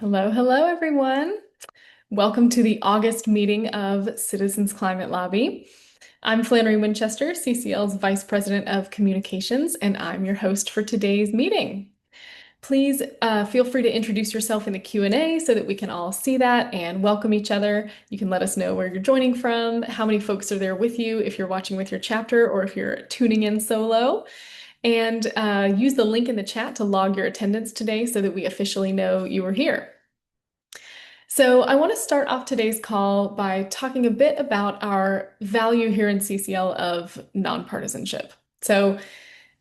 Hello, hello, everyone. Welcome to the August meeting of Citizens Climate Lobby. I'm Flannery Winchester, CCL's Vice President of Communications, and I'm your host for today's meeting. Please feel free to introduce yourself in the Q&A so that we can all see that and welcome each other. You can let us know where you're joining from, how many folks are there with you if you're watching with your chapter or if you're tuning in solo. And use the link in the chat to log your attendance today so that we officially know you were here. So I want to start off today's call by talking a bit about our value here in CCL of nonpartisanship. So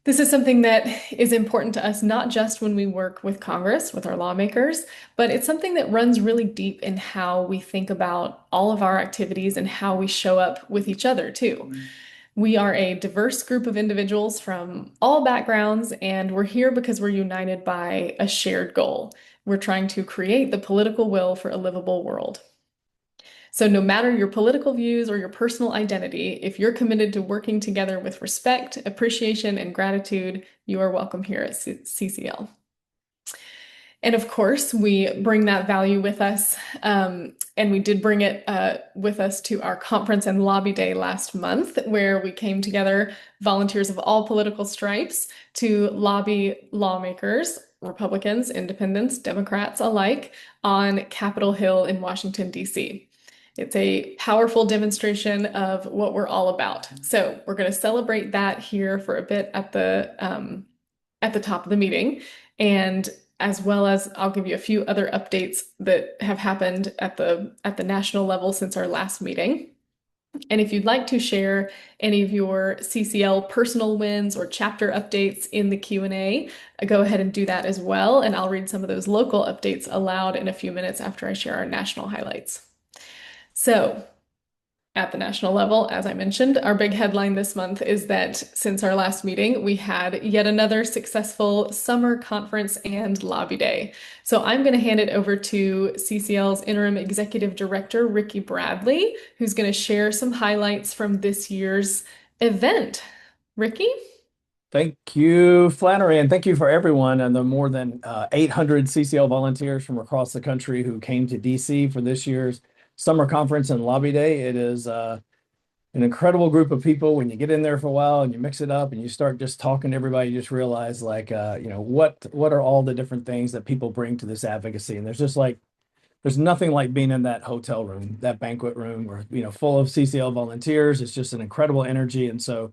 this is something that is important to us, not just when we work with Congress, with our lawmakers, but it's something that runs really deep in how we think about all of our activities and how we show up with each other too. We are a diverse group of individuals from all backgrounds, and we're here because we're united by a shared goal. We're trying to create the political will for a livable world. So, no matter your political views or your personal identity, if you're committed to working together with respect, appreciation, and gratitude, you are welcome here at CCL. And of course, we bring that value with us. And we did bring it with us to our conference and lobby day last month, where we came together, volunteers of all political stripes, to lobby lawmakers, Republicans, Independents, Democrats alike, on Capitol Hill in Washington, D.C. It's a powerful demonstration of what we're all about. So we're going to celebrate that here for a bit at the top of the meeting. And as well as I'll give you a few other updates that have happened at the national level since our last meeting. And if you'd like to share any of your CCL personal wins or chapter updates in the Q&A, go ahead and do that as well. And I'll read some of those local updates aloud in a few minutes after I share our national highlights. So, at the national level, as I mentioned, our big headline this month is that since our last meeting, we had yet another successful summer conference and lobby day. So I'm going to hand it over to CCL's interim executive director, Ricky Bradley, who's going to share some highlights from this year's event. Ricky? Thank you, Flannery, and thank you for everyone and the more than 800 CCL volunteers from across the country who came to DC for this year's summer conference and lobby day. It is an incredible group of people. When you get in there for a while and you mix it up and you start just talking to everybody, you just realize what are all the different things that people bring to this advocacy. And there's nothing like being in that hotel room, that banquet room, or full of CCL volunteers. It's just an incredible energy, and so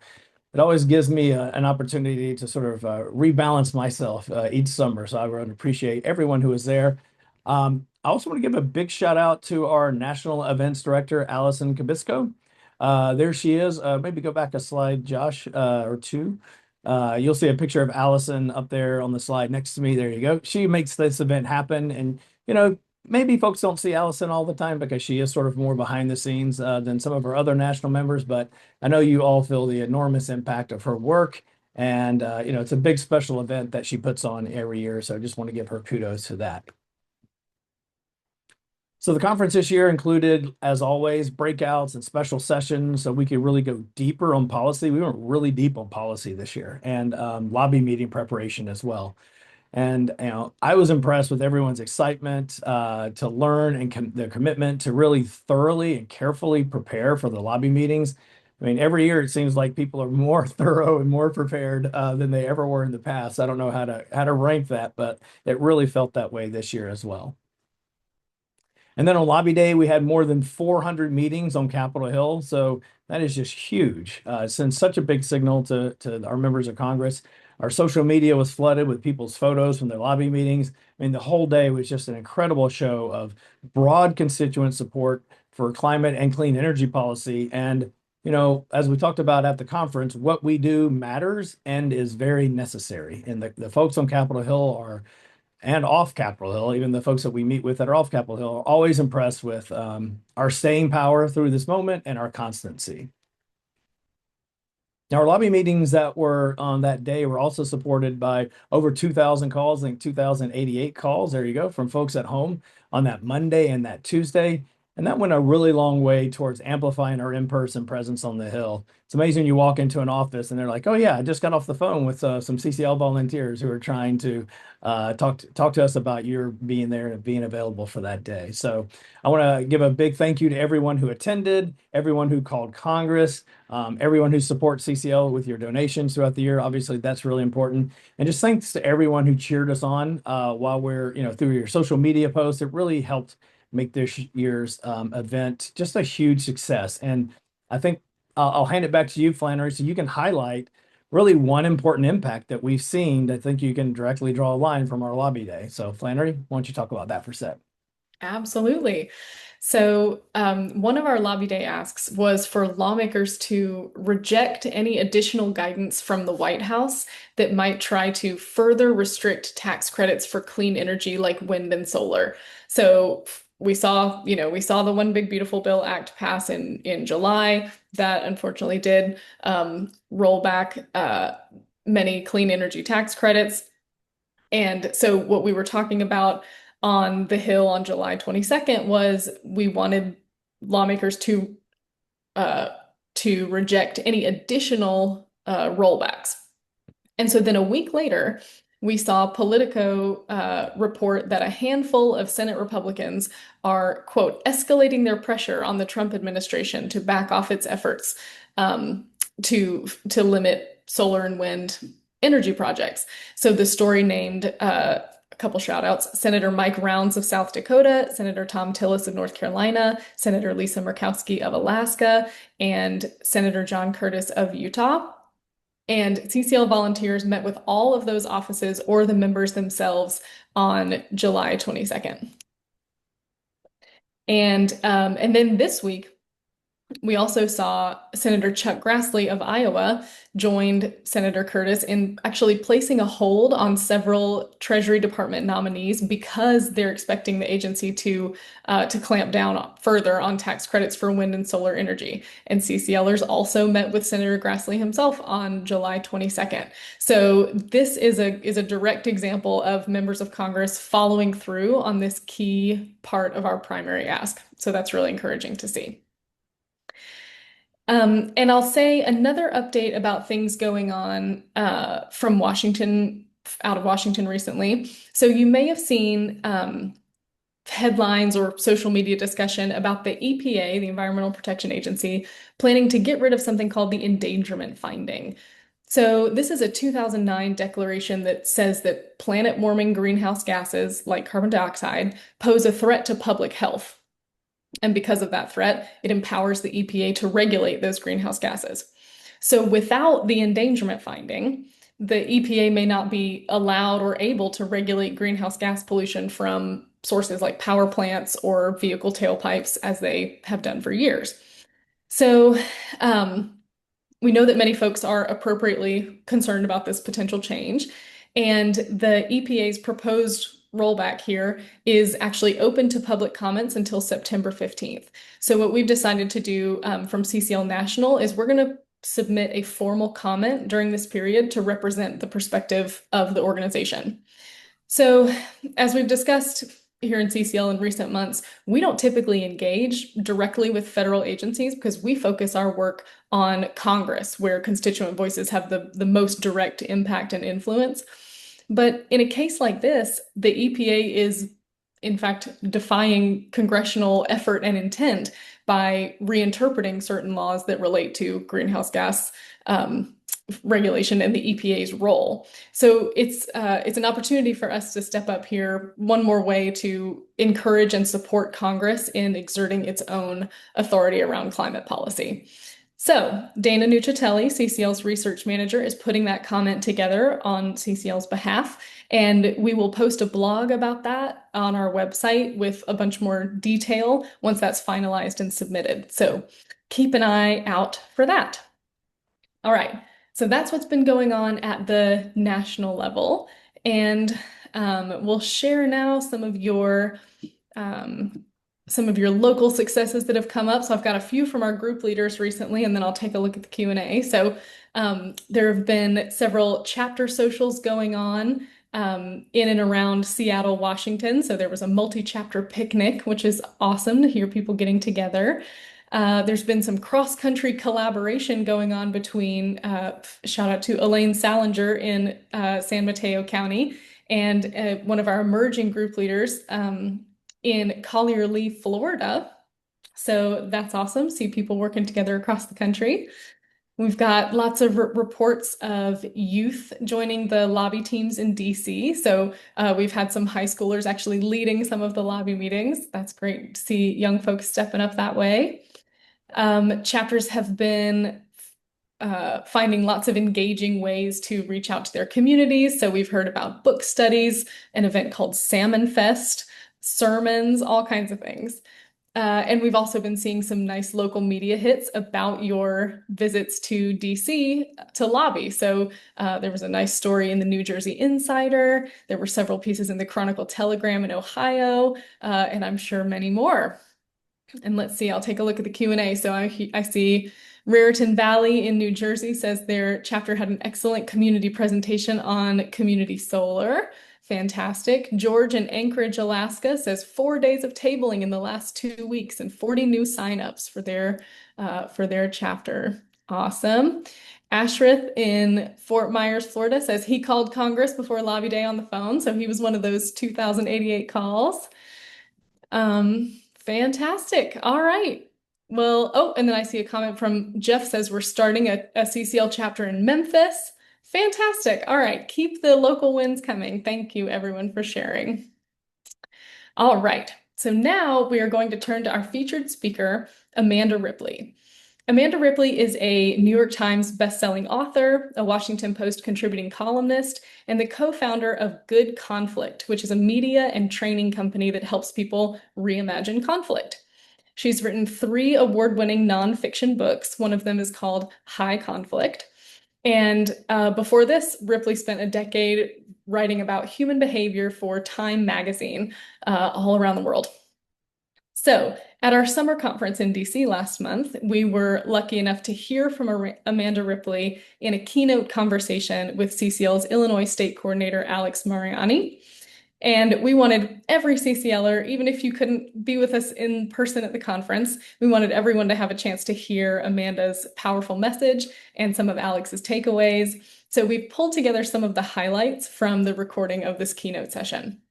it always gives me an opportunity to sort of rebalance myself each summer. So I would appreciate everyone who is there. I also want to give a big shout out to our national events director, Allison Cabisco. There she is. Maybe go back a slide, Josh, or two. You'll see a picture of Allison up there on the slide next to me. There you go. She makes this event happen. And, maybe folks don't see Allison all the time because she is sort of more behind the scenes than some of our other national members. But I know you all feel the enormous impact of her work. And, it's a big special event that she puts on every year. So I just want to give her kudos to that. So the conference this year included, as always, breakouts and special sessions so we could really go deeper on policy. We went really deep on policy this year, and lobby meeting preparation as well. And I was impressed with everyone's excitement to learn and their commitment to really thoroughly and carefully prepare for the lobby meetings. I mean, every year it seems like people are more thorough and more prepared than they ever were in the past. I don't know how to rank that, but it really felt that way this year as well. And then on lobby day, we had more than 400 meetings on Capitol Hill. So that is just huge. It sends such a big signal to our members of Congress. Our social media was flooded with people's photos from their lobby meetings. I mean, the whole day was just an incredible show of broad constituent support for climate and clean energy policy. And, as we talked about at the conference, what we do matters and is very necessary. And the folks on Capitol Hill and off Capitol Hill, even the folks that we meet with that are off Capitol Hill, are always impressed with our staying power through this moment and our constancy. Now, our lobby meetings that were on that day were also supported by over 2,000 calls, I think 2,088 calls, there you go, from folks at home on that Monday and that Tuesday. And that went a really long way towards amplifying our in-person presence on the Hill. It's amazing you walk into an office and they're like, "Oh yeah, I just got off the phone with some CCL volunteers who are trying to talk to us about your being there and being available for that day." So I want to give a big thank you to everyone who attended, everyone who called Congress, everyone who supports CCL with your donations throughout the year. Obviously, that's really important. And just thanks to everyone who cheered us on while we're, through your social media posts. It really helped make this year's event just a huge success. And I think I'll hand it back to you, Flannery, so you can highlight really one important impact that we've seen that I think you can directly draw a line from our lobby day. So, Flannery, why don't you talk about that for a sec? Absolutely. So, one of our lobby day asks was for lawmakers to reject any additional guidance from the White House that might try to further restrict tax credits for clean energy like wind and solar. So, we saw the One Big Beautiful Bill Act pass in July. That unfortunately did roll back many clean energy tax credits. And so what we were talking about on the Hill on July 22nd was we wanted lawmakers uh, to reject any additional rollbacks. And so then a week later, we saw Politico report that a handful of Senate Republicans are, quote, escalating their pressure on the Trump administration to back off its efforts um, to limit solar and wind energy projects. So the story named a couple shout outs, Senator Mike Rounds of South Dakota, Senator Tom Tillis of North Carolina, Senator Lisa Murkowski of Alaska, and Senator John Curtis of Utah. And CCL volunteers met with all of those offices or the members themselves on July 22nd. And then this week, we also saw Senator Chuck Grassley of Iowa joined Senator Curtis in actually placing a hold on several Treasury Department nominees because they're expecting the agency to clamp down further on tax credits for wind and solar energy. And CCLers also met with Senator Grassley himself on July 22nd. So this is a direct example of members of Congress following through on this key part of our primary ask. So that's really encouraging to see. And I'll say another update about things going on from Washington, out of Washington recently. So you may have seen headlines or social media discussion about the EPA, the Environmental Protection Agency, planning to get rid of something called the endangerment finding. So this is a 2009 declaration that says that planet-warming greenhouse gases like carbon dioxide pose a threat to public health. And because of that threat, it empowers the EPA to regulate those greenhouse gases. So without the endangerment finding, the EPA may not be allowed or able to regulate greenhouse gas pollution from sources like power plants or vehicle tailpipes as they have done for years. So we know that many folks are appropriately concerned about this potential change, and the EPA's proposed rollback here is actually open to public comments until September 15th. So what we've decided to do from CCL National is we're going to submit a formal comment during this period to represent the perspective of the organization. So as we've discussed here in CCL in recent months, we don't typically engage directly with federal agencies because we focus our work on Congress, where constituent voices have the most direct impact and influence. But in a case like this, the EPA is, in fact, defying congressional effort and intent by reinterpreting certain laws that relate to greenhouse gas regulation and the EPA's role. So it's an opportunity for us to step up here one more way to encourage and support Congress in exerting its own authority around climate policy. So Dana Nuccitelli, CCL's research manager, is putting that comment together on CCL's behalf, and we will post a blog about that on our website with a bunch more detail once that's finalized and submitted. So keep an eye out for that. All right, so that's what's been going on at the national level, and we'll share now some of your local successes that have come up. So I've got a few from our group leaders recently, and then I'll take a look at the Q&A. So there have been several chapter socials going on in and around Seattle, Washington. So there was a multi-chapter picnic, which is awesome to hear people getting together. There's been some cross-country collaboration going on between, shout out to Elaine Salinger in San Mateo County and one of our emerging group leaders in Collierly, Florida. So that's awesome. See people working together across the country. We've got lots of reports of youth joining the lobby teams in DC. So we've had some high schoolers actually leading some of the lobby meetings. That's great to see young folks stepping up that way. Chapters have been finding lots of engaging ways to reach out to their communities. So we've heard about book studies, an event called Salmon Fest, sermons, all kinds of things. And we've also been seeing some nice local media hits about your visits to DC to lobby. So there was a nice story in the New Jersey Insider. There were several pieces in the Chronicle Telegram in Ohio, and I'm sure many more. And let's see, I'll take a look at the Q&A. So I see Raritan Valley in New Jersey says their chapter had an excellent community presentation on community solar. Fantastic. George in Anchorage, Alaska says 4 days of tabling in the last 2 weeks and 40 new signups for their chapter. Awesome. Ashrith in Fort Myers, Florida says he called Congress before Lobby Day on the phone. So he was one of those 2,088 calls. Fantastic. All right. Well, oh, and then I see a comment from Jeff says we're starting a CCL chapter in Memphis. Fantastic. All right. Keep the local wins coming. Thank you, everyone, for sharing. All right. So now we are going to turn to our featured speaker, Amanda Ripley. Amanda Ripley is a New York Times bestselling author, a Washington Post contributing columnist, and the co-founder of Good Conflict, which is a media and training company that helps people reimagine conflict. She's written 3 award-winning nonfiction books. One of them is called High Conflict. And before this, Ripley spent a decade writing about human behavior for Time magazine all around the world. So at our summer conference in DC last month, we were lucky enough to hear from Amanda Ripley in a keynote conversation with CCL's Illinois State Coordinator, Alex Marianyi. And we wanted every CCLer, even if you couldn't be with us in person at the conference, we wanted everyone to have a chance to hear Amanda's powerful message and some of Alex's takeaways. So we pulled together some of the highlights from the recording of this keynote session.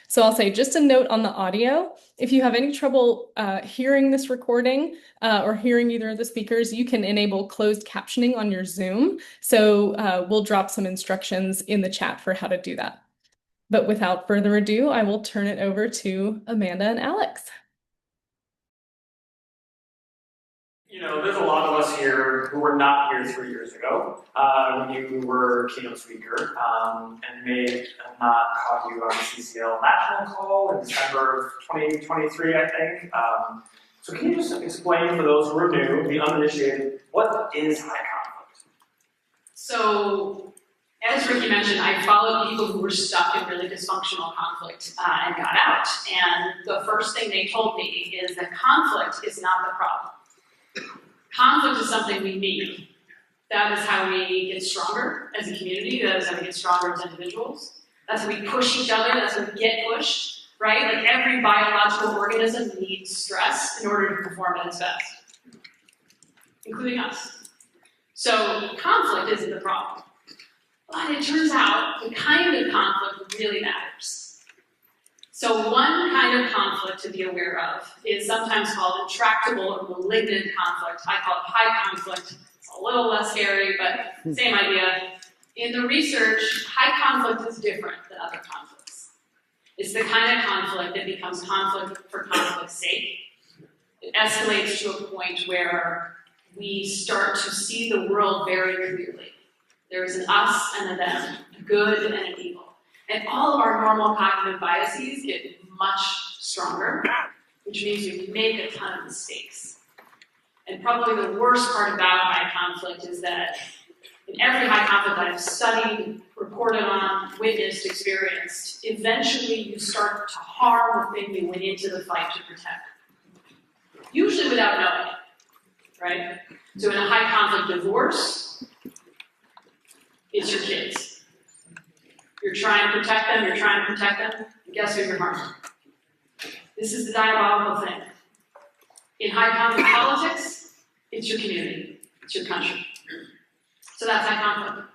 So I'll say just a note on the audio. If you have any trouble hearing this recording or hearing either of the speakers, you can enable closed captioning on your Zoom. So we'll drop some instructions in the chat for how to do that. But without further ado, I will turn it over to Amanda and Alex. You know, there's a lot of us here who were not here 3 years ago when you were keynote speaker and may have not caught you on the CCL national call in December of 2023, I think. So can you just explain for those who are new, the uninitiated, what is high conflict? So, as Ricky mentioned, I followed people who were stuck in really dysfunctional conflict and got out. And the first thing they told me is that conflict is not the problem. Conflict is something we need. That is how we get stronger as a community. That is how we get stronger as individuals. That's how we push each other. That's how we get pushed, right? Like every biological organism needs stress in order to perform at its best, including us. So conflict isn't the problem. But it turns out the kind of conflict really matters. So one kind of conflict to be aware of is sometimes called intractable or malignant conflict. I call it high conflict. It's a little less scary, but same idea. In the research, high conflict is different than other conflicts. It's the kind of conflict that becomes conflict for conflict's sake. It escalates to a point where we start to see the world very clearly. There is an us and a them, a good and an evil. And all of our normal cognitive biases get much stronger, which means we can make a ton of mistakes. And probably the worst part about high conflict is that in every high conflict that I've studied, reported on, witnessed, experienced, eventually you start to harm the thing you went into the fight to protect. Usually without knowing it, right? So in a high conflict divorce, it's your kids. You're trying to protect them, you're trying to protect them, and guess who you're harming? This is the diabolical thing. In high conflict politics, it's your community, it's your country. So that's high conflict.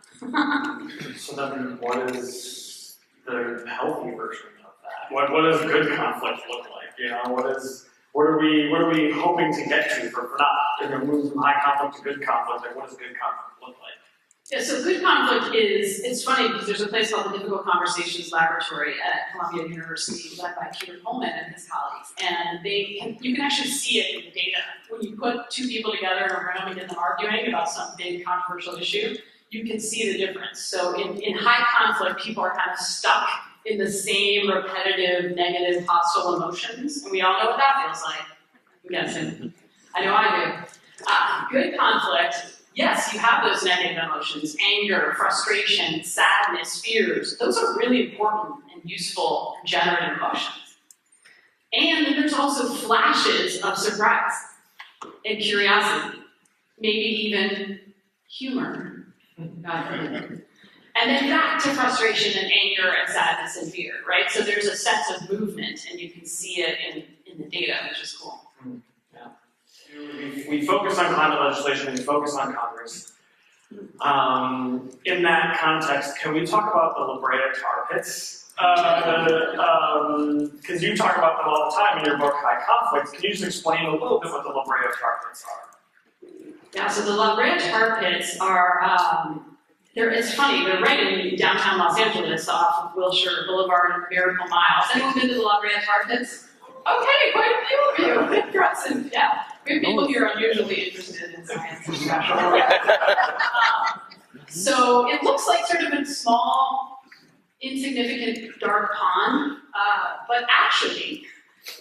So then what is the healthy version of that? What does good conflict look like? You know, what are we hoping to get to for not move from high conflict to good conflict? Like, what does good conflict look like? Yeah, so good conflict is, it's funny because there's a place called the Difficult Conversations Laboratory at Columbia University led by Peter Coleman and his colleagues. And you can actually see it in the data. When you put two people together in a room and get them arguing about some big controversial issue, you can see the difference. So in high conflict, people are kind of stuck in the same repetitive, negative, hostile emotions. And we all know what that feels like. I'm guessing. I know I do. Good conflict, yes, you have those negative emotions, anger, frustration, sadness, fears. Those are really important and useful and generative emotions. And then there's also flashes of surprise and curiosity, maybe even humor. God forbid. And then back to frustration and anger and sadness and fear, right? So there's a sense of movement, and you can see it in the data, which is cool. We focus on climate legislation, we focus on Congress. In that context, can we talk about the La Brea tar pits? Because you talk about them all the time in your book, High Conflict. Can you just explain a little bit what the La Brea tar pits are? Yeah, so the La Brea tar pits are, it's funny, they're right in downtown Los Angeles off of Wilshire Boulevard and Miracle Mile. Has anyone been to the La Brea tar pits? Okay, quite a few of you. Impressive, yeah. We have people here unusually interested in science and special. So it looks like sort of a small, insignificant dark pond, but actually,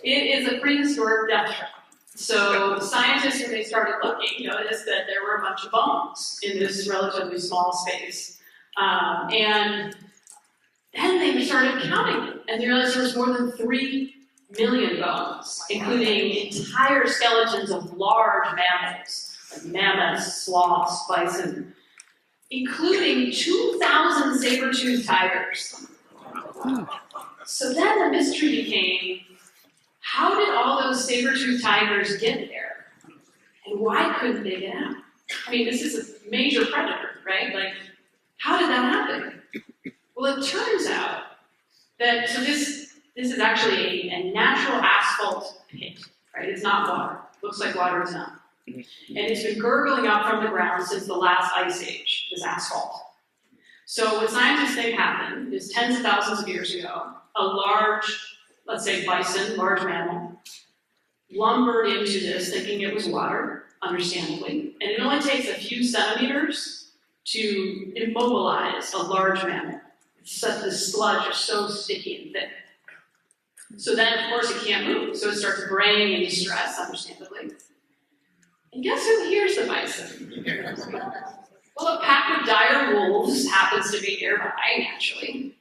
it is a prehistoric death trap. So scientists, when they started looking, noticed that there were a bunch of bones in this relatively small space. And then they started counting them, and they realized there was more than 3 million bones, including entire skeletons of large mammals, like mammoths, sloths, bison, including 2,000 saber-toothed tigers. So then the mystery became, how did all those saber-toothed tigers get there? And why couldn't they get out? I mean, this is a major predator, right? Like, how did that happen? Well, it turns out that, so this is actually a natural asphalt pit, right? It's not water. Looks like water, it's not. And it's been gurgling up from the ground since the last ice age, this asphalt. So what scientists think happened is tens of thousands of years ago, a large, let's say bison, large mammal, lumbered into this thinking it was water, understandably. And it only takes a few centimeters to immobilize a large mammal. The sludge is so sticky and thick. So then, of course, it can't move. So it starts braying in distress, understandably. And guess who hears the bison? Well, a pack of dire wolves happens to be nearby, naturally.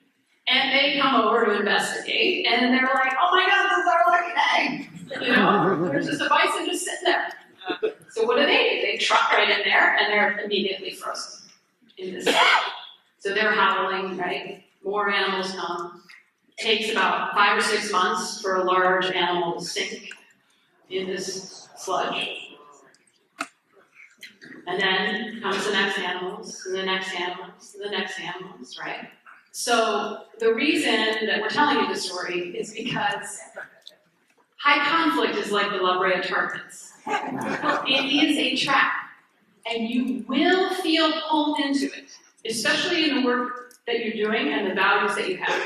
And they come over to investigate, and they're like, oh my God, this is our lucky day. There's just a bison just sitting there. So what do? They truck right in there, and they're immediately frozen in this. So they're howling, right? More animals come. It takes about 5 or 6 months for a large animal to sink in this sludge. And then comes the next animals, and the next animals, and the next animals, right? So the reason that we're telling you this story is because high conflict is like the La Brea tar pits. It is a trap, and you will feel pulled into it, especially in the work that you're doing and the values that you have.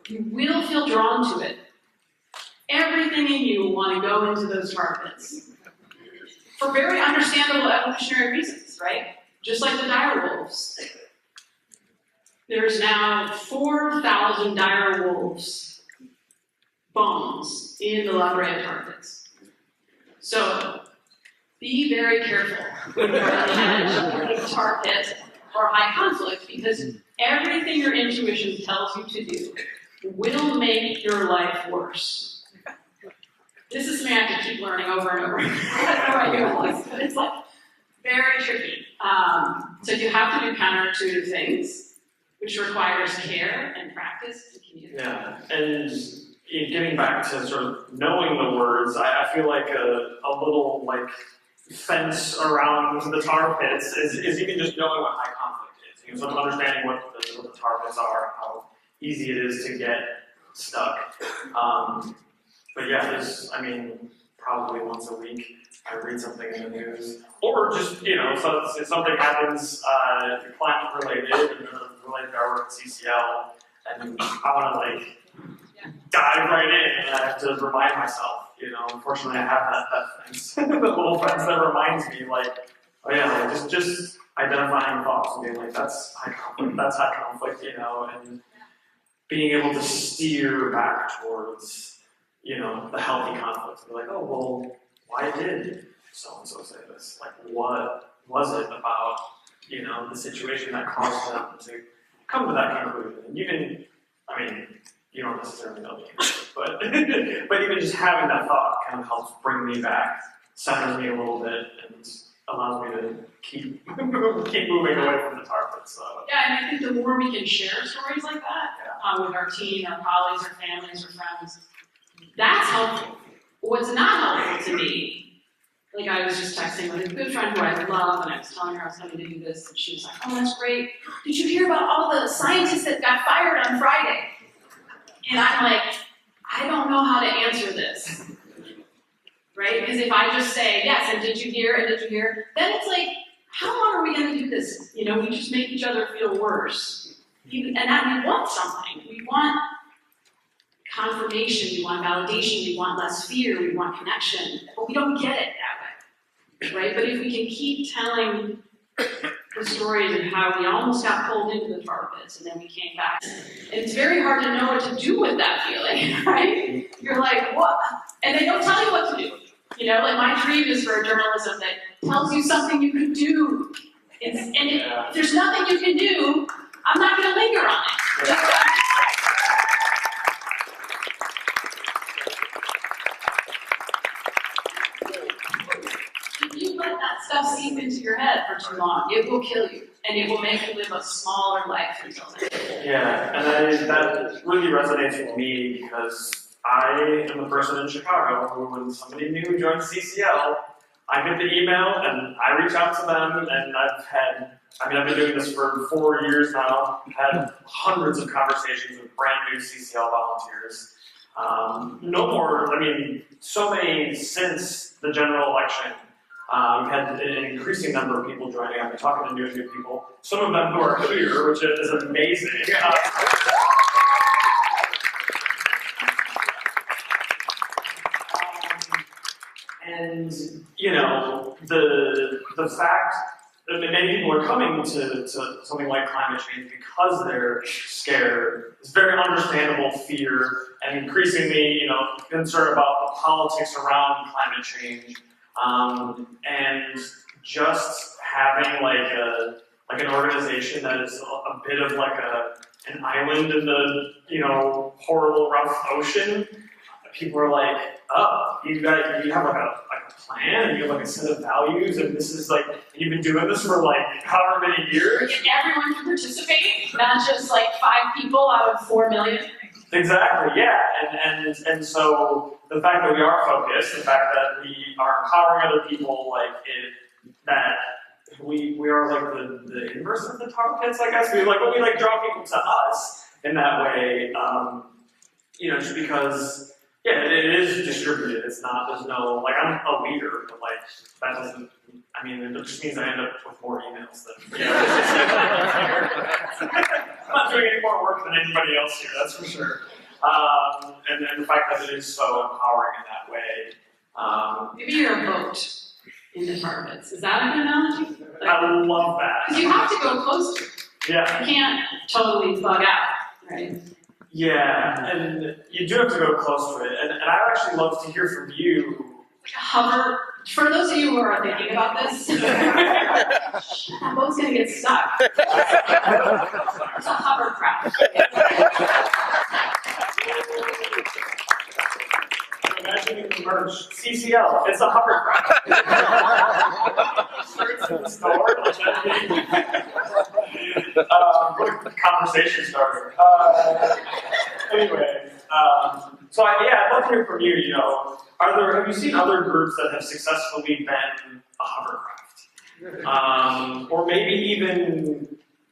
You will feel drawn to it. Everything in you will want to go into those tar pits. For very understandable evolutionary reasons, right? Just like the dire wolves. There's now 4,000 dire wolves bones in the La Brea tar pits. So be very careful when you're on the edge of a tar pit or high conflict, because everything your intuition tells you to do will make your life worse. This is something I have to keep learning over and over. I don't know about you, but it's like very tricky. So you have to do counterintuitive things which requires care and practice to communicate. Yeah, and getting back to sort of knowing the words, I feel like a little like fence around the tar pits is even just knowing what high conflict is. You know, sort of understanding what the tar pits are, how easy it is to get stuck. But yeah, I mean, probably once a week I read something in the news, or just, you know, so if something happens, climate related and related to our work at CCL, and I want to like dive right in, and I have to remind myself. You know, unfortunately, I have that fence, the little fence that reminds me, like, oh yeah, like just identifying thoughts and being like, that's high conflict, you know, and being able to steer back towards, you know, the healthy conflict. And be like, oh, well, why did so-and-so say this? Like, what was it about, you know, the situation that caused them to come to that conclusion? And even, I mean, you don't necessarily know the answer, but even just having that thought kind of helps bring me back, centers me a little bit, and allows me to keep moving away from the tar pits. So. Yeah, and I think the more we can share stories like that with our team, our colleagues, our families, our friends, that's helpful. What's not helpful to me, like I was just texting with a good friend who I love, and I was telling her I was going to do this, and she was like, oh, that's great. Did you hear about all the scientists that got fired on Friday? And I'm like, I don't know how to answer this, right? Because if I just say, yes, and did you hear, then it's like, how long are we going to do this? You know, we just make each other feel worse. And that we want something. We want confirmation, we want validation, we want less fear, we want connection, but we don't get it that way, right? But if we can keep telling the stories of how we almost got pulled into the tar pits and then we came back. And it's very hard to know what to do with that feeling, right? You're like, what? And they don't tell you what to do. You know, like my dream is for a journalism that tells you something you can do. If there's nothing you can do, I'm not going to linger on it. If you let that stuff seep into your head for too long, it will kill you, and it will make you live a smaller life until then. Yeah, and that really resonates with me because I am the person in Chicago who, when somebody new joins CCL, I get the email and I reach out to them, and I've been doing this for 4 years now. I've had hundreds of conversations with brand new CCL volunteers. So many since the general election. We've had an increasing number of people joining. I've been talking to new people. Some of them who are here, which is amazing. And you know, the fact that many people are coming to something like climate change because they're scared is very understandable fear, and increasingly, you know, concern about the politics around climate change. And just having like an organization that is a bit of like an island in the, you know, horrible rough ocean. People are like, oh, you have like a plan, and you have like a set of values, and this is like, you've been doing this for like however many years. And everyone can participate, not just like 5 people out of 4 million. Exactly, yeah, and so the fact that we are focused, the fact that we are empowering other people, that we are like the inverse of the tar pits, I guess. We draw people to us in that way, you know, just because, yeah, it is distributed. It's not, there's no, like, I'm a leader, but like, that doesn't, I mean, it just means I end up with more emails than, you know. I'm not doing any more work than anybody else here, that's for sure. And then the fact that it is so empowering in that way. Maybe you're a boat in the tar pits. Is that a good analogy? Like, I love that. Because you have to go close to it. Yeah. You can't totally bug out, right? Yeah, and you do have to go close to it. And I'd actually love to hear from you. Hover. For those of you who are thinking about this, that boat's going to get stuck. It's a hovercraft. Imagine the merch. CCL, it's a hovercraft. Starts in the store. What a conversation starter. Anyway, so I'd love to hear from you. You know, have you seen other groups that have successfully been a hovercraft, or maybe even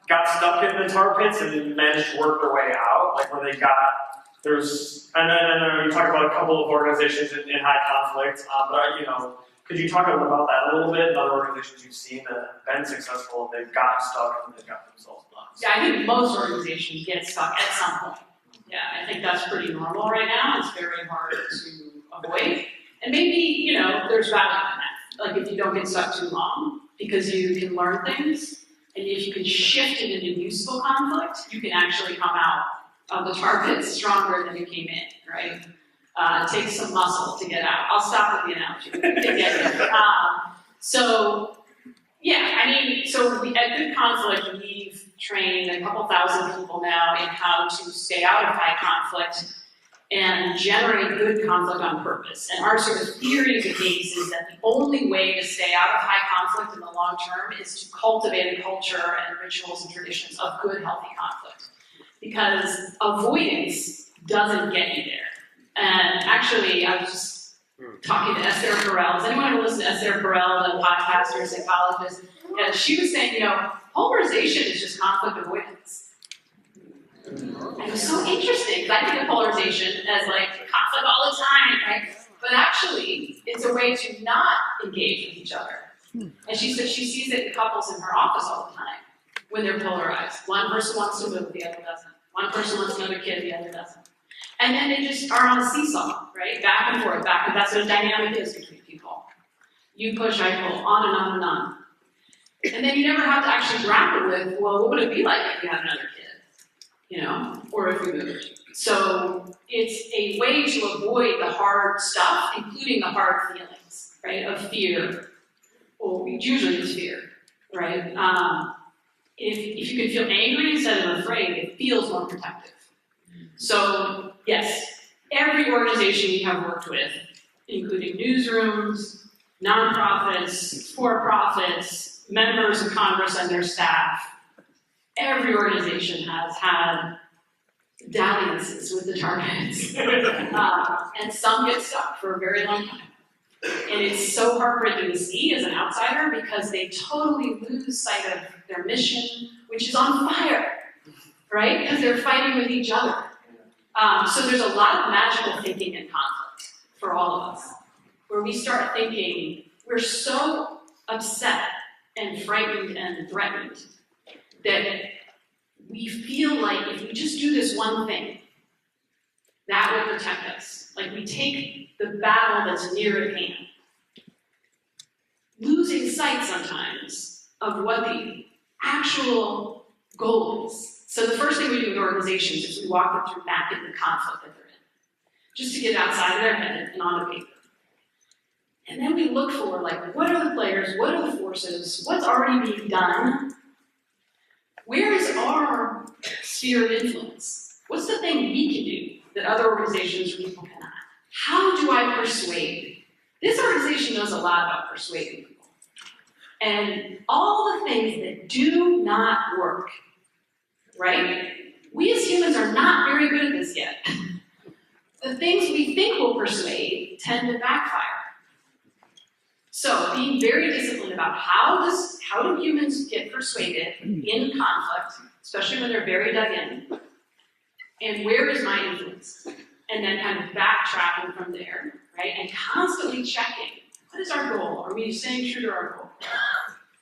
got stuck in the tar pits and managed to work their way out, like where they got and then you talk about a couple of organizations in high conflict, but you know. Could you talk about that a little bit? Other organizations you've seen that have been successful, and they've gotten stuck and they've got themselves lost. Yeah, I think most organizations get stuck at some point. Yeah, I think that's pretty normal right now. It's very hard to avoid. And maybe, you know, there's value in that. Like if you don't get stuck too long, because you can learn things, and if you can shift it into useful conflict, you can actually come out of the tar pit stronger than you came in, right? It takes some muscle to get out. I'll stop with the analogy. So at Good Conflict, we've trained a couple thousand people now in how to stay out of high conflict and generate good conflict on purpose. And our sort of theory of the case is that the only way to stay out of high conflict in the long term is to cultivate a culture and rituals and traditions of good, healthy conflict. Because avoidance doesn't get you there. And actually, I was just talking to Esther Perel. Does anyone ever listen to Esther Perel, the podcaster, psychologist? And she was saying, you know, polarization is just conflict avoidance. And it was so interesting, because I think of polarization as like conflict all the time, right? But actually, it's a way to not engage with each other. And she said she sees it in couples in her office all the time when they're polarized. One person wants to move, the other doesn't. One person wants another kid, the other doesn't. And then they just are on a seesaw, right? Back and forth, back and that's what a dynamic is between people. You push, I pull, on and on and on. And then you never have to actually grapple with, well, what would it be like if you had another kid? You know, or if we moved. So it's a way to avoid the hard stuff, including the hard feelings, right? Of fear. Well, usually it's fear, right? If you can feel angry instead of afraid, it feels more protective. So, yes, every organization we have worked with, including newsrooms, nonprofits, for-profits, members of Congress and their staff, every organization has had dalliances with the targets. And some get stuck for a very long time. And it's so heartbreaking to see as an outsider because they totally lose sight of their mission, which is on fire, right? Because they're fighting with each other. So there's a lot of magical thinking in conflict for all of us, where we start thinking we're so upset and frightened and threatened that we feel like if we just do this one thing, that will protect us. Like we take the battle that's near at hand, losing sight sometimes of what the actual goal is. So the first thing we do in organizations is we walk them through mapping the conflict that they're in, just to get outside of their head and on the paper. And then we look for, like, what are the players, what are the forces, what's already being done? Where is our sphere of influence? What's the thing we can do that other organizations or people cannot? How do I persuade? This organization knows a lot about persuading people. And all the things that do not work, right? We as humans are not very good at this yet. The things we think will persuade tend to backfire. So being very disciplined about how do humans get persuaded in conflict, especially when they're very dug in, and where is my influence? And then kind of backtracking from there, right? And constantly checking, what is our goal? Are we staying true to our goal?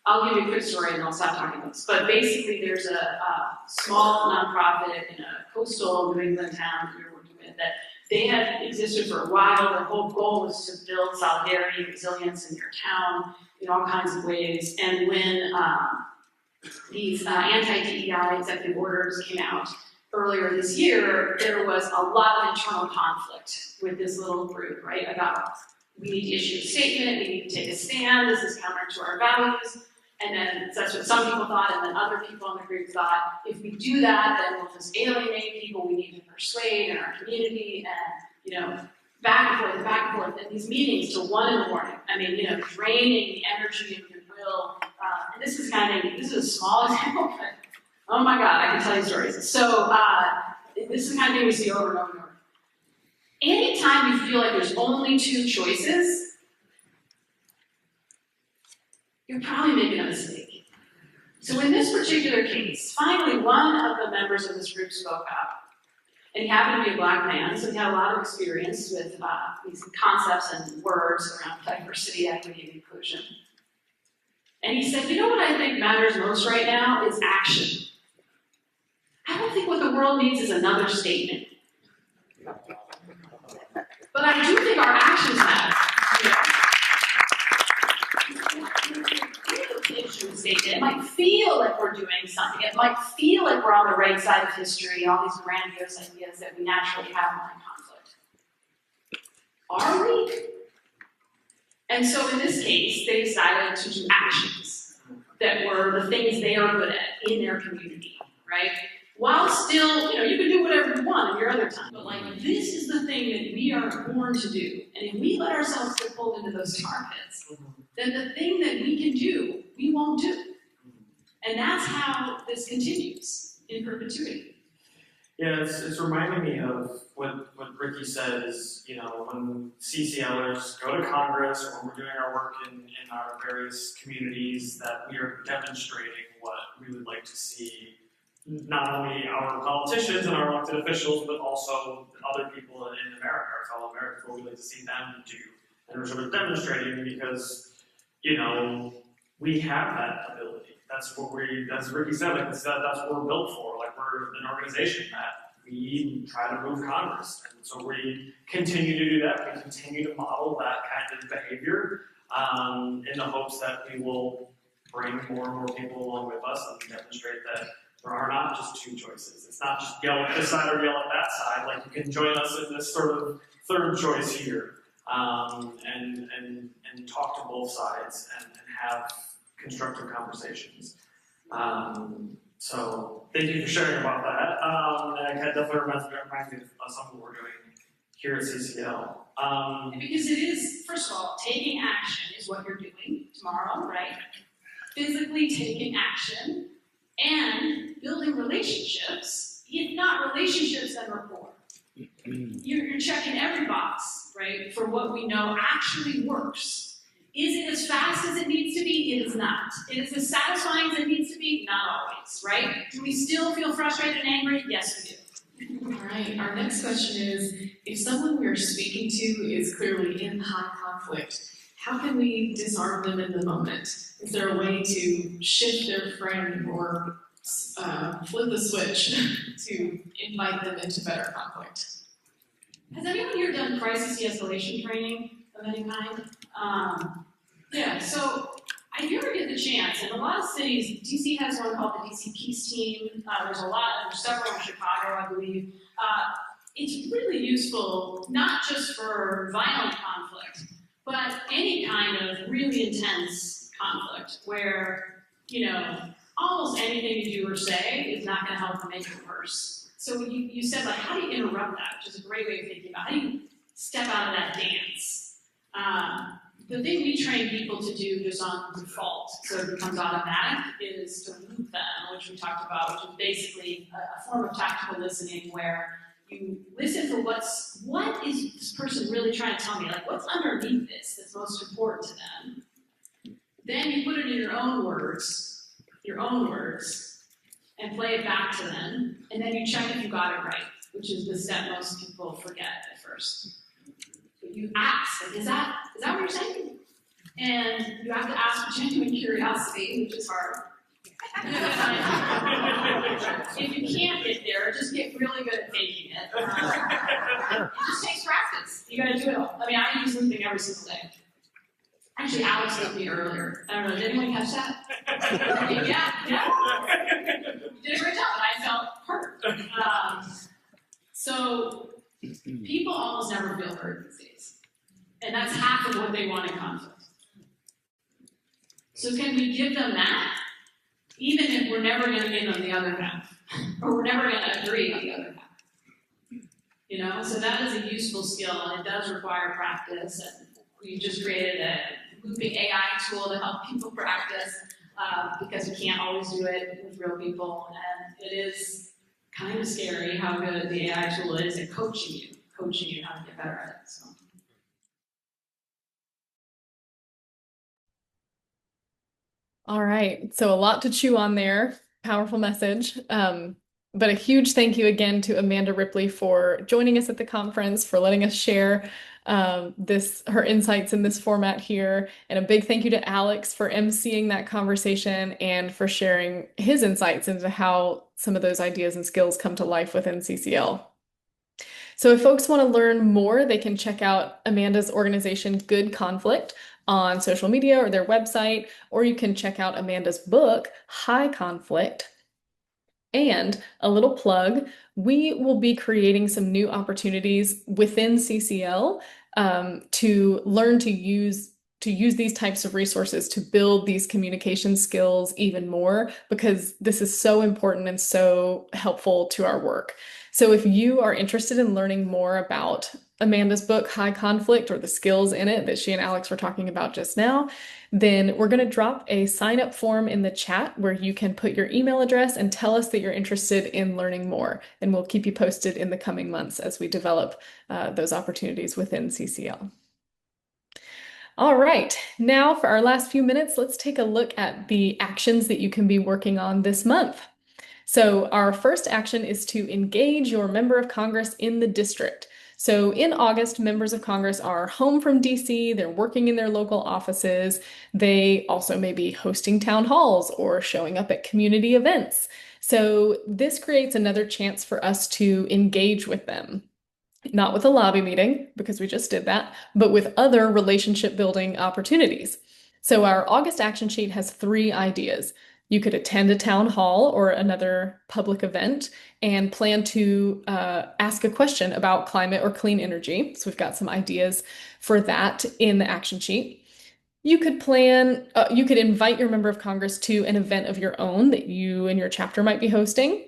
I'll give you a quick story and I'll stop talking about this. But basically there's a small nonprofit in a coastal New England town that we were working with that they had existed for a while. Their whole goal was to build solidarity and resilience in your town in all kinds of ways. And when these anti-DEI executive orders came out earlier this year, there was a lot of internal conflict with this little group, right? About we need to issue a statement, we need to take a stand, this is counter to our values. And then that's what some people thought, and then other people in the group thought, if we do that, then we'll just alienate people we need to persuade in our community, and back and forth, and these meetings till 1 in the morning. I mean, draining the energy and goodwill. And this is a small example, Oh my God, I can tell you stories. So this is the kind of thing we see over and over and over. Anytime you feel like there's only two choices, you're probably making a mistake. So in this particular case, finally one of the members of this group spoke up. And he happened to be a Black man, so he had a lot of experience with these concepts and words around diversity, equity, and inclusion. And he said, you know what I think matters most right now is action. I don't think what the world needs is another statement. But I do think our actions matter. It might feel like we're doing something. It might feel like we're on the right side of history, all these grandiose ideas that we naturally have in conflict. Are we? And so in this case, they decided to do actions that were the things they are good at in their community, right? While still, you can do whatever you want in your other time, but this is the thing that we are born to do. And if we let ourselves get pulled into those tar pits, then the thing that we can do, we won't do. And that's how this continues in perpetuity. Yeah, it's reminding me of what Ricky said is, when CCLers go to Congress or when we're doing our work in our various communities, that we are demonstrating what we would like to see not only our politicians and our elected officials, but also other people in America, our fellow Americans, what we'd like to see them do. And we're sort of demonstrating because, we have that ability. That's what as Ricky said, that's what we're built for. We're an organization that we try to move Congress. And so we continue to do that. We continue to model that kind of behavior in the hopes that we will bring more and more people along with us and demonstrate that there are not just two choices. It's not just yell at this side or yell at that side. You can join us in this sort of third choice here, and talk to both sides and have constructive conversations. So thank you for sharing about that. I definitely reminds me of something we're doing here at CCL. Because it is, first of all, taking action is what you're doing tomorrow, right? Physically taking action and building relationships, if not relationships, then rapport. You're checking every box, right, for what we know actually works. Is it as fast as it needs to be? It is not. It is as satisfying as it needs to be? Not always, right? Do we still feel frustrated and angry? Yes, we do. All right, our next question is, if someone we are speaking to is clearly in high conflict, how can we disarm them in the moment? Is there a way to shift their frame or flip the switch to invite them into better conflict? Has anyone here done crisis de-escalation training of any kind? Yeah, so if you ever get the chance, in a lot of cities, DC has one called the DC Peace Team. There's several in Chicago, I believe. It's really useful, not just for violent conflict, but any kind of really intense conflict where, almost anything you do or say is not going to help make it worse. So you said, how do you interrupt that, which is a great way of thinking about how do you step out of that dance. The thing we train people to do just on default, so it becomes automatic, is to loop them, which we talked about, which is basically a form of tactical listening where you listen for what is this person really trying to tell me, what's underneath this that's most important to them. Then you put it in your own words, and play it back to them, and then you check if you got it right, which is the step most people forget at first. You ask, is that what you're saying? And you have to ask with genuine curiosity, which is hard. If you can't get there, just get really good at faking it. It just takes practice. You gotta do it all. I use looping every single day. Actually, Alex looped me earlier. I don't know, did anyone catch that? Yeah. You did a great job, and I felt hurt. So people almost never feel heard these days. And that's half of what they want in conflict. So can we give them that, even if we're never going to give them the other half, or we're never going to agree on the other half? So that is a useful skill, and it does require practice. And we just created a looping AI tool to help people practice. because you can't always do it with real people, and it is kind of scary how good the AI tool is at coaching you how to get better at it. So. All right, so a lot to chew on there. Powerful message. But a huge thank you again to Amanda Ripley for joining us at the conference, for letting us share her insights in this format here. And a big thank you to Alex for emceeing that conversation and for sharing his insights into how some of those ideas and skills come to life within CCL. So if folks want to learn more, they can check out Amanda's organization, Good Conflict, on social media or their website, or you can check out Amanda's book, High Conflict. And a little plug, we will be creating some new opportunities within CCL to learn to use these types of resources to build these communication skills even more, because this is so important and so helpful to our work. So if you are interested in learning more about Amanda's book, High Conflict, or the skills in it that she and Alex were talking about just now, then we're going to drop a sign-up form in the chat where you can put your email address and tell us that you're interested in learning more. And we'll keep you posted in the coming months as we develop those opportunities within CCL. All right, now for our last few minutes, let's take a look at the actions that you can be working on this month. So our first action is to engage your member of Congress in the district. So in August, members of Congress are home from DC, they're working in their local offices. They also may be hosting town halls or showing up at community events. So this creates another chance for us to engage with them. Not with a lobby meeting, because we just did that, but with other relationship building opportunities. So our August action sheet has 3 ideas. You could attend a town hall or another public event and plan to ask a question about climate or clean energy. So we've got some ideas for that in the action sheet. You could invite your member of Congress to an event of your own that you and your chapter might be hosting.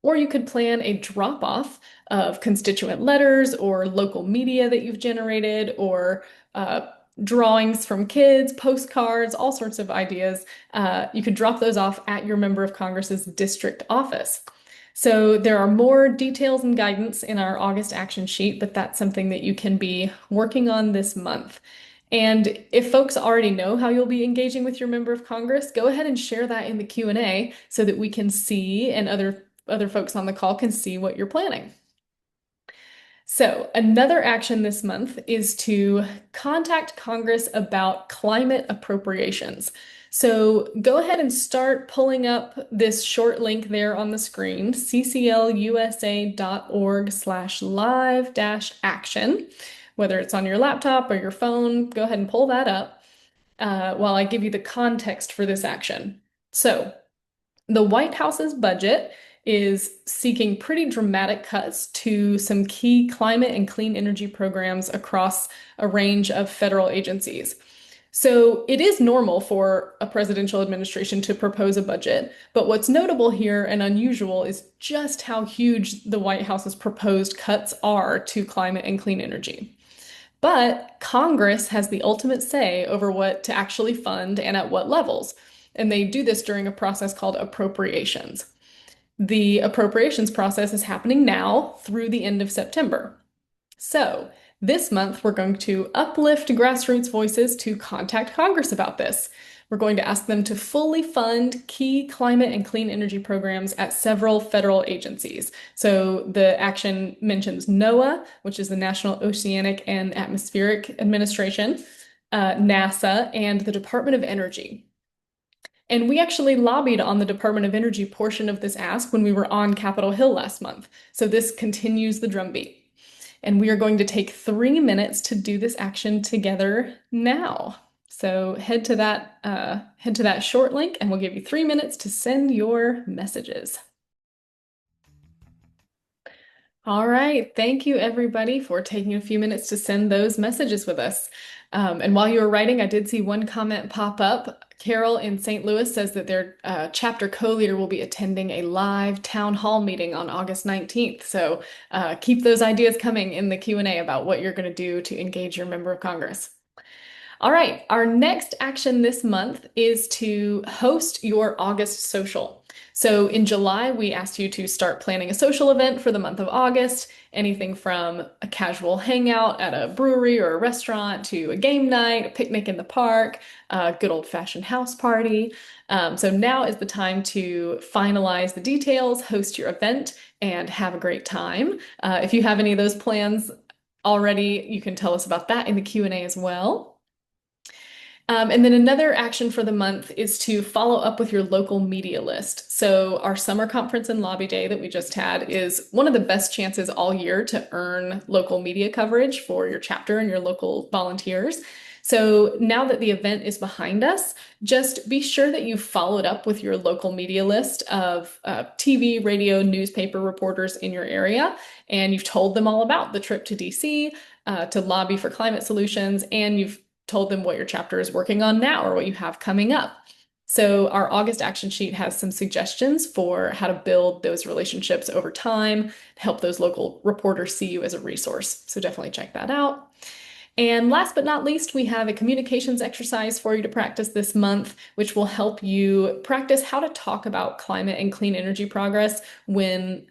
Or you could plan a drop-off of constituent letters or local media that you've generated, or drawings from kids, postcards, all sorts of ideas. You could drop those off at your member of Congress's district office. So there are more details and guidance in our August action sheet, but that's something that you can be working on this month. And if folks already know how you'll be engaging with your member of Congress, go ahead and share that in the Q&A so that we can see, and other folks on the call can see what you're planning. So another action this month is to contact Congress about climate appropriations. So go ahead and start pulling up this short link there on the screen, cclusa.org/live-action. Whether it's on your laptop or your phone, go ahead and pull that up while I give you the context for this action. So the White House's budget is seeking pretty dramatic cuts to some key climate and clean energy programs across a range of federal agencies. So it is normal for a presidential administration to propose a budget, but what's notable here and unusual is just how huge the White House's proposed cuts are to climate and clean energy. But Congress has the ultimate say over what to actually fund and at what levels, and they do this during a process called appropriations. The appropriations process is happening now through the end of September. So this month, we're going to uplift grassroots voices to contact Congress about this. We're going to ask them to fully fund key climate and clean energy programs at several federal agencies. So the action mentions NOAA, which is the National Oceanic and Atmospheric Administration, NASA, and the Department of Energy. And we actually lobbied on the Department of Energy portion of this ask when we were on Capitol Hill last month. So this continues the drumbeat. And we are going to take 3 minutes to do this action together now. So head to that short link and we'll give you 3 minutes to send your messages. All right, thank you everybody for taking a few minutes to send those messages with us. And while you were writing, I did see one comment pop up. Carol in St. Louis says that their chapter co-leader will be attending a live town hall meeting on August 19th. So keep those ideas coming in the Q&A about what you're going to do to engage your member of Congress. All right, our next action this month is to host your August social. So in July, we asked you to start planning a social event for the month of August, anything from a casual hangout at a brewery or a restaurant to a game night, a picnic in the park, a good old-fashioned house party. So now is the time to finalize the details, host your event, and have a great time. If you have any of those plans already, you can tell us about that in the Q&A as well. And then another action for the month is to follow up with your local media list. So our summer conference and lobby day that we just had is one of the best chances all year to earn local media coverage for your chapter and your local volunteers. So now that the event is behind us, just be sure that you've followed up with your local media list of TV, radio, newspaper reporters in your area, and you've told them all about the trip to DC to lobby for climate solutions, and you've told them what your chapter is working on now or what you have coming up. So our August action sheet has some suggestions for how to build those relationships over time, help those local reporters see you as a resource. So definitely check that out. And last but not least, we have a communications exercise for you to practice this month, which will help you practice how to talk about climate and clean energy progress when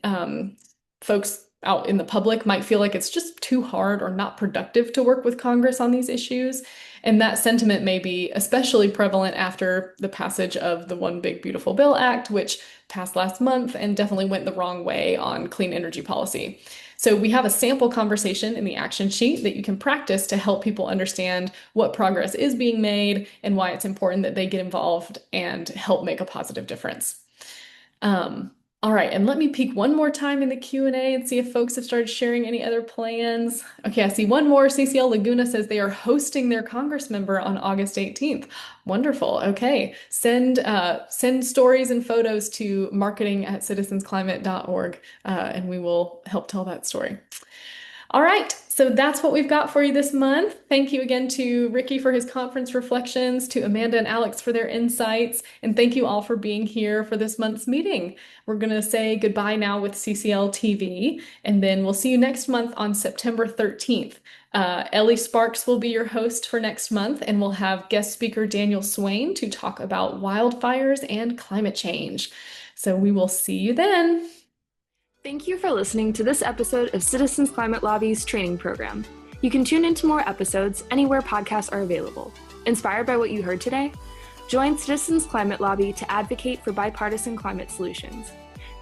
folks out in the public might feel like it's just too hard or not productive to work with Congress on these issues. And that sentiment may be especially prevalent after the passage of the One Big Beautiful Bill Act, which passed last month and definitely went the wrong way on clean energy policy. So we have a sample conversation in the action sheet that you can practice to help people understand what progress is being made and why it's important that they get involved and help make a positive difference. All right, and let me peek one more time in the Q&A and see if folks have started sharing any other plans. Okay, I see one more. CCL Laguna says they are hosting their Congress member on August 18th. Wonderful. Okay, send stories and photos to marketing@citizensclimate.org, and we will help tell that story. All right, so that's what we've got for you this month. Thank you again to Ricky for his conference reflections, to Amanda and Alex for their insights, and thank you all for being here for this month's meeting. We're going to say goodbye now with CCL TV, and then we'll see you next month on September 13th. Ellie Sparks will be your host for next month, and we'll have guest speaker Daniel Swain to talk about wildfires and climate change. So we will see you then. Thank you for listening to this episode of Citizens Climate Lobby's training program. You can tune into more episodes anywhere podcasts are available. Inspired by what you heard today? Join Citizens Climate Lobby to advocate for bipartisan climate solutions.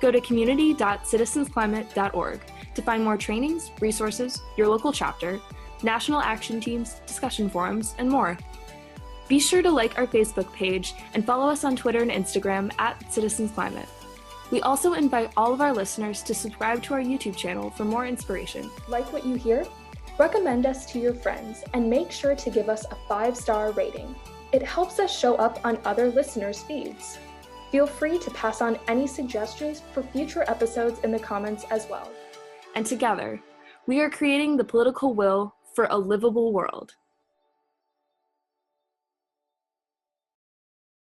Go to community.citizensclimate.org to find more trainings, resources, your local chapter, national action teams, discussion forums, and more. Be sure to like our Facebook page and follow us on Twitter and Instagram @CitizensClimate. We also invite all of our listeners to subscribe to our YouTube channel for more inspiration. Like what you hear? Recommend us to your friends and make sure to give us a 5-star rating. It helps us show up on other listeners' feeds. Feel free to pass on any suggestions for future episodes in the comments as well. And together, we are creating the political will for a livable world.